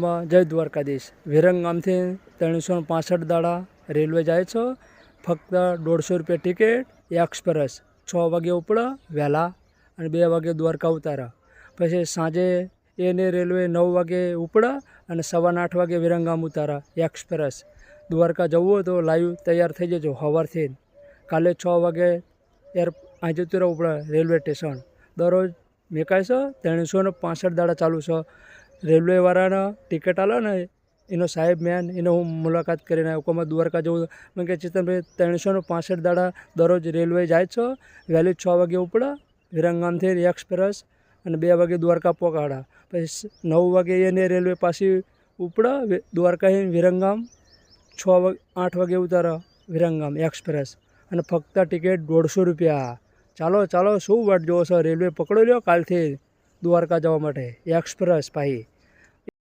માં જય દ્વારકાધીશ. વિરંગામથી 365 દાડા રેલવે જાય છે. ફક્ત 150 રૂપિયા ટિકિટ. એક્સપ્રેસ 6 વાગે ઉપડે વહેલા અને 2 વાગે દ્વારકા ઉતારે. પછી સાંજે એને રેલવે 9 વાગે ઉપડે અને 8:15 વાગે વિરંગામ ઉતારે એક્સપ્રેસ. દ્વારકા જવું હોય તો લાઈવ તૈયાર થઈ જજો સવારથી. કાલે 6 વાગે અહીં જતું રહેવું પડે રેલવે સ્ટેશન. દરરોજ મેકાય છે. 365 દાડા ચાલુ છે. રેલવેવાળાને ટિકિટ આલે ને એનો સાહેબ મેન એને હું મુલાકાત કરીને આવ્યો. અમે દ્વારકા જવું મેં કે ચેતનભાઈ 365 દાડા દરરોજ રેલવે જાય છે. વહેલી 6 વાગે ઉપડે વિરંગામથી એક્સપ્રેસ અને 2 વાગે દ્વારકા પહોંચાડે. પછી 9 વાગે એને રેલવે પાછી ઉપડે દ્વારકા વિરંગામ. 8 વાગે ઉતારે વિરંગામ એક્સપ્રેસ અને ફક્ત ટિકિટ 150 રૂપિયા. ચાલો શું વાટ જોવો છો? રેલવે પકડી લો કાલથી દ્વારકા જવા માટે એક્સપ્રેસ પાછી.